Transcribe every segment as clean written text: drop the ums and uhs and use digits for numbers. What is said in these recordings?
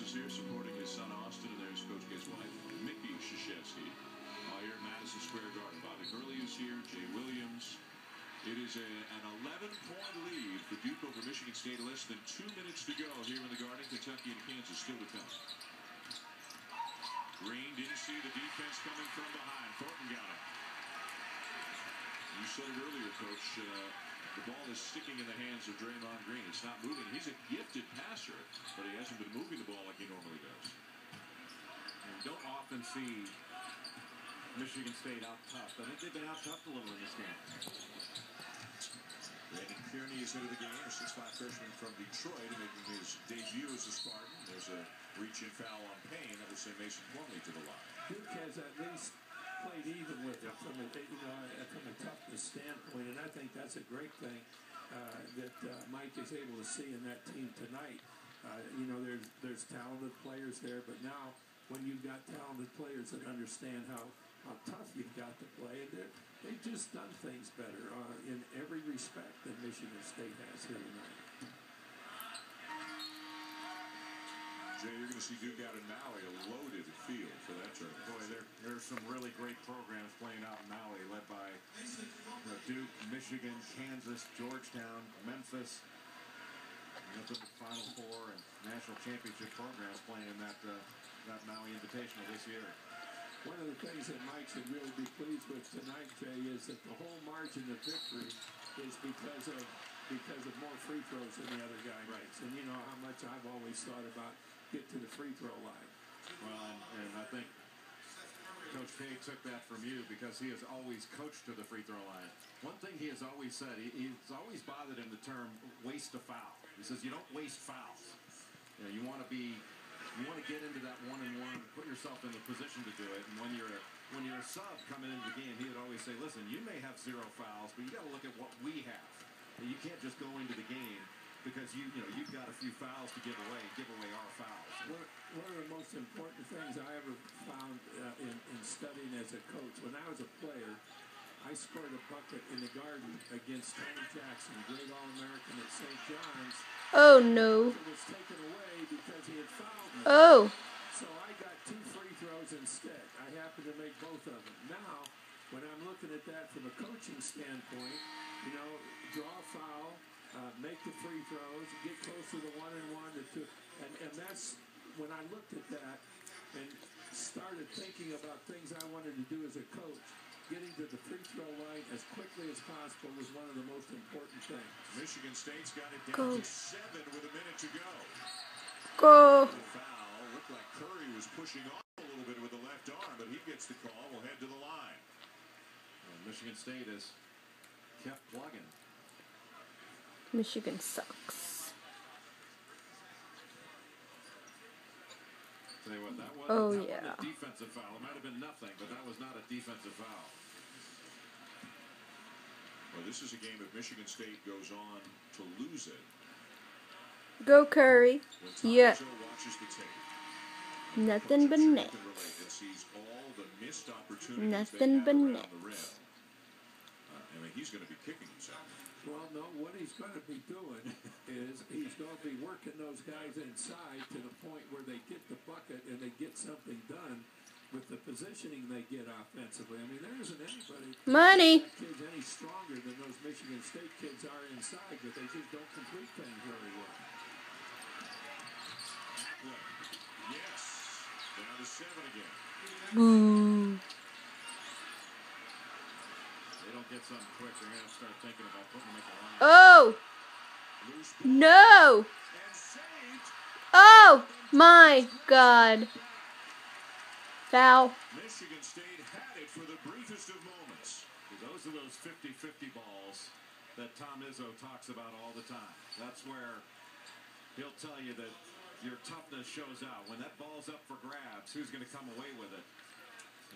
is here supporting his son Austin, and there's Coach K's wife, Mickey Krzyzewski. Here at Madison Square Garden. Bobby Hurley is here, Jay Williams. It is an 11-point lead for Duke over Michigan State. Less than 2 minutes to go here in the Garden. Kentucky and Kansas still to come. Green didn't see the defense coming from behind. Thornton got it. You said it earlier, Coach. The ball is sticking in the hands of Draymond Green. It's not moving. He's a gifted passer, but he hasn't been moving the ball like he normally does. And you don't often see Michigan State out tough. I think they've been out tough a little in this game. Brandon Kearney is into the game, a 6'5" freshman from Detroit, making his debut as a Spartan. There's a reach-in foul on Payne. That will send Mason Plumlee to the line. Duke has at least played even with it from a toughness standpoint, and I think that's a great thing that Mike is able to see in that team tonight. There's talented players there, but now when you've got talented players that understand how tough you've got to play, and they've just done things better in every respect than Michigan State has here tonight. Jay, you're going to see Duke out in Maui, a loaded field for that tournament. Boy, there's some really great programs playing out in Maui, led by Duke, Michigan, Kansas, Georgetown, Memphis. That's the Final Four and national championship programs playing in that Maui Invitational this year. One of the things that Mike should really be pleased with tonight, Jay, is that the whole margin of victory is because of more free throws than the other guy makes. And you know how much I've always thought about get to the free throw line. Well, and I think Coach K took that from you because he has always coached to the free throw line. One thing he has always said, he's always bothered in the term waste a foul. He says you don't waste fouls. You want to get into that one-and-one, put yourself in the position to do it. And when you're a sub coming into the game, he would always say, listen, you may have 0 fouls, but you got to look at what we have. And you can't just go into the game because you've got a few fouls to give away our fouls. One of the most important things I ever found in studying as a coach, when I was a player, I scored a bucket in the Garden against Tony Jackson, great All-American at St. John's. Oh, no. It was taken away because he had fouled me. Oh. So I got 2 free throws instead. I happened to make both of them. Now, when I'm looking at that from a coaching standpoint, draw a foul, make the free throws, get close to the 1-and-1 to 2. And that's when I looked at that and started thinking about things I wanted to do as a coach. Getting to the free throw line as quickly as possible was one of the most important things. Michigan State's got it down to 7 with a minute to go. Go. The foul looked like Curry was pushing off a little bit with the left arm, but he gets the call. We'll head to the line. Michigan State has kept plugging. Michigan sucks. Tell you what, that wasn't a defensive foul. It might have been nothing, but that was not a defensive foul. Well, this is a game if Michigan State goes on to lose it. Go Curry. Yeah. Nothing but net. Nothing but net. He's going to be kicking himself. Well, no, what he's going to be doing is he's going to be working those guys inside to the point where they get the bucket and they get something done with the positioning they get offensively. I mean, there isn't anybody kids any stronger than those Michigan State kids are inside, but they just don't complete things very well. Yes, down to 7 again. Boo. They don't get something quick, they're going to start thinking about putting them at the line. Oh! No! Oh my God! Foul. Michigan State had it for the briefest of moments. Those are those 50-50 balls that Tom Izzo talks about all the time. That's where he'll tell you that your toughness shows out. When that ball's up for grabs, who's going to come away with it?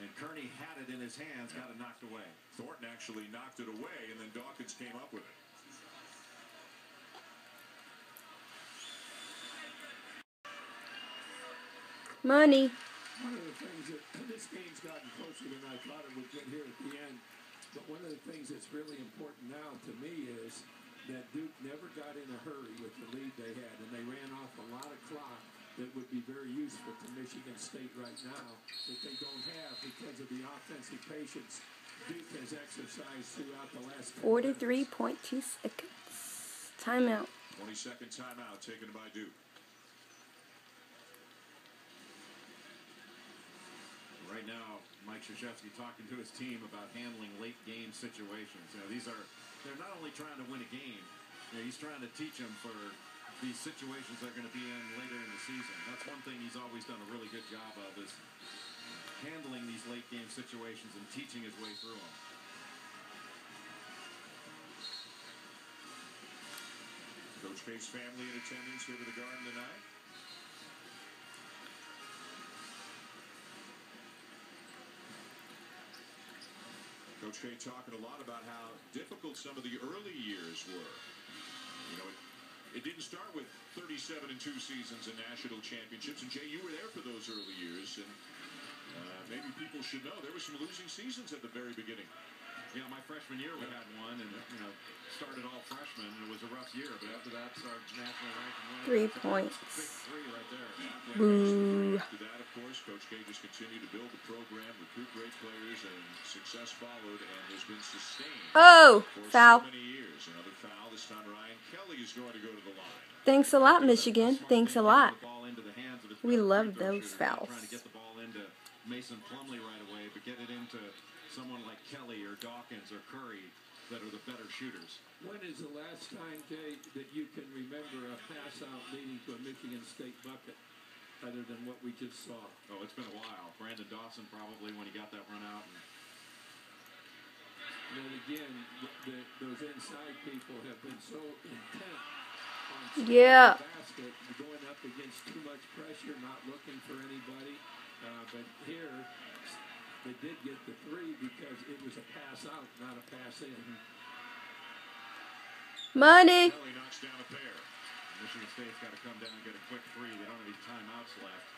And Kearney had it in his hands, got it knocked away. Thornton actually knocked it away, and then Dawkins came up with it. Money. One of the things that this game's gotten closer than I thought it would get here at the end. But one of the things that's really important now to me is that Duke never got in a hurry with the lead they had, and they ran off a lot of clock that would be very useful to Michigan State right now that they don't have because of the offensive patience Duke has exercised throughout the last 43.2 seconds. Timeout. 20-second timeout taken by Duke. Right now, Mike Krzyzewski talking to his team about handling late game situations. You know, they're not only trying to win a game, you know, he's trying to teach them for these situations they're going to be in later in the season. That's one thing he's always done a really good job of, is handling these late game situations and teaching his way through them. Coach K's family in attendance here to the Garden tonight. Coach K talking a lot about how difficult some of the early years were. You know, it didn't start with 37-2 seasons and national championships. And Jay, you were there for those early years, and maybe people should know there were some losing seasons at the very beginning. Yeah, my freshman year we had one, and you know, started all freshmen, and it was a rough year. But after that, started national ranking. 3 points. Big three right there. Boo. After that, of course, Coach K just continued to build the program, recruit great players, and success followed and has been sustained Oh, for foul. so many years. Another foul. This time Ryan Kelly is going to go to the line. Thanks a lot, Michigan. Thanks a lot. The ball into the hands of his We free love throw those shooter. fouls. Trying to get the ball into Mason Plumlee right away, but get it into someone like Kelly or Dawkins or Curry that are the better shooters. When is the last time, Jay, that you can remember a pass out leading to a Michigan State bucket other than what we just saw? Oh, it's been a while. Brandon Dawson probably when he got that run out. And then again, those inside people have been so intent on Yeah. the basket, going up against too much pressure, not looking for anybody. But here, they did get the three because it was a pass out, not a pass in. Money. Kelly knocks down a pair. Michigan State's got to come down and get a quick three. They don't have any timeouts left.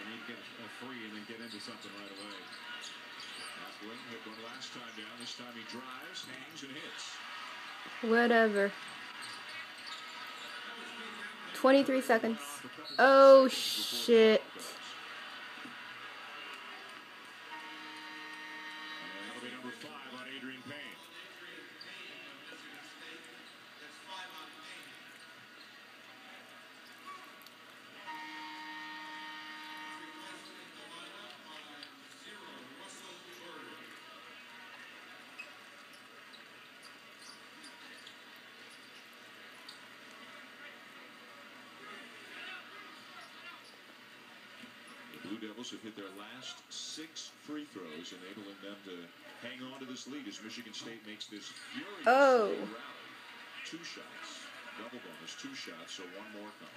They need to get a free and then get into something right away. Athlon hit one last time down. This time he drives, hangs, and hits. Whatever. 23 seconds. Oh, shit. And that'll be number 5 on Adrian Payne. The Blue Devils have hit their last 6 free throws, enabling them to hang on to this lead as Michigan State makes this furious Oh. rally. 2 shots, double bonus, 2 shots, so one more coming.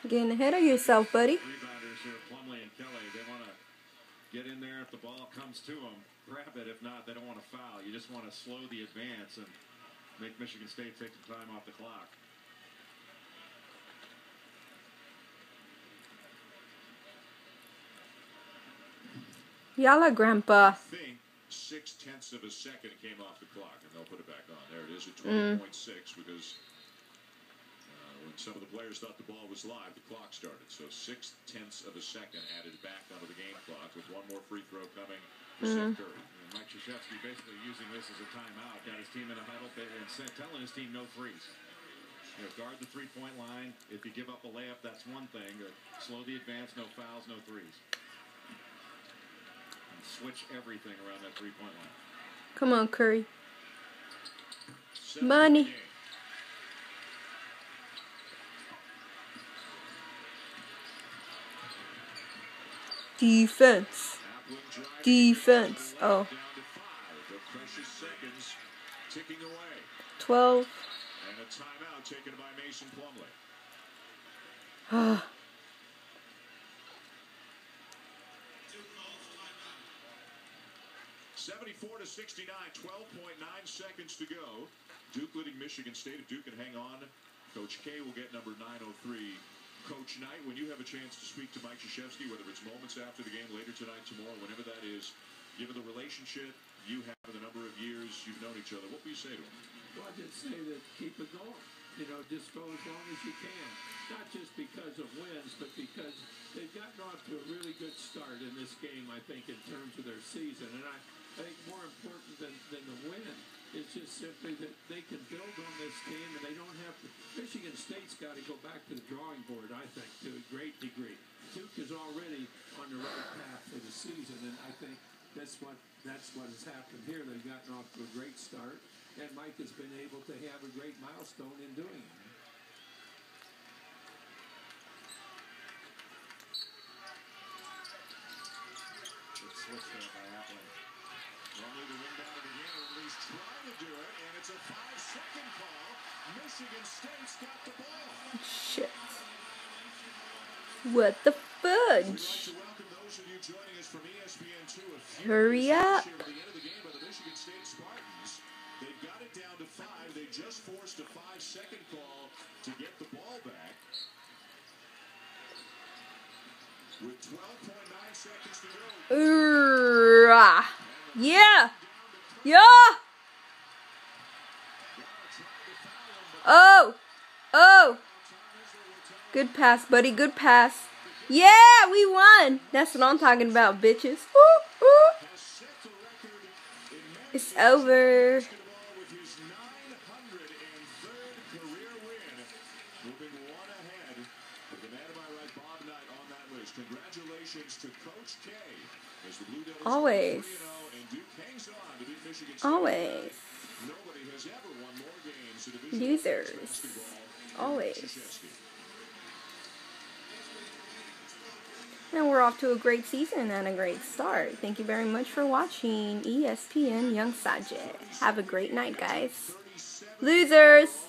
Getting ahead of yourself, buddy. Rebounders here, Plumlee and Kelly, they want to get in there if the ball comes to them, grab it. If not, they don't want to foul. You just want to slow the advance and make Michigan State take some time off the clock. Yalla, Grandpa. I think 0.6 of a second came off the clock, and they'll put it back on. There it is at 20.6 because when some of the players thought the ball was live, the clock started. So 0.6 of a second added back onto the game clock with one more free throw coming for Seth Curry. And Mike Krzyzewski basically using this as a timeout, got his team in a huddle and telling his team no threes. You know, guard the three-point line. If you give up a layup, that's one thing. Slow the advance, no fouls, no threes. And switch everything around that three-point line. Come on, Curry. Money. Defense. Defense. Oh. Down to 5. The precious seconds ticking away. 12. And a timeout taken by Mason Plumlee. 74-69, 12.9 seconds to go. Duke leading Michigan State. If Duke can hang on, Coach K will get number 903. Coach Knight, when you have a chance to speak to Mike Krzyzewski, whether it's moments after the game, later tonight, tomorrow, whenever that is, given the relationship you have, the number of years you've known each other, what will you say to him? Well, I just say that keep it going. just go as long as you can. Not just because of wins, but because they've gotten off to a really good start in this game, I think, in terms of their season. And I think more important than the win is just simply that they can build on this team and they don't have to. Michigan State's got to go back to the drawing board, I think, to a great degree. Duke is already on the right path for the season, and I think that's what has happened here. They've gotten off to a great start, and Mike has been able to have a great milestone in doing it. Switch there by Appling. Only the inbound again, or at least trying to do it, and it's a 5-second call. Michigan State's got the ball. Shit. What the We'd like fudge? to welcome those of you joining us from ESPN2. A few Hurry up. Here at the end of the game by the Michigan State Spartans. They've got it down to 5. They just forced a 5-second call to get the ball back. With 12.9 seconds to go. Yeah. Yeah. Oh. Oh. Good pass, buddy. Good pass. Yeah, we won. That's what I'm talking about, bitches. Woo, woo. It's over. With his 903rd career win, moving one ahead with the man of my right, Bob Knight, on that list. Congratulations to Coach K. As the Blue Devils Always. 3-0 and Duke hangs on to beat Michigan State. Always. Nobody has ever won more games in Division I Losers. basketball. Always. Krzyzewski. And we're off to a great season and a great start. Thank you very much for watching ESPN Young Sajid. Have a great night, guys. Losers!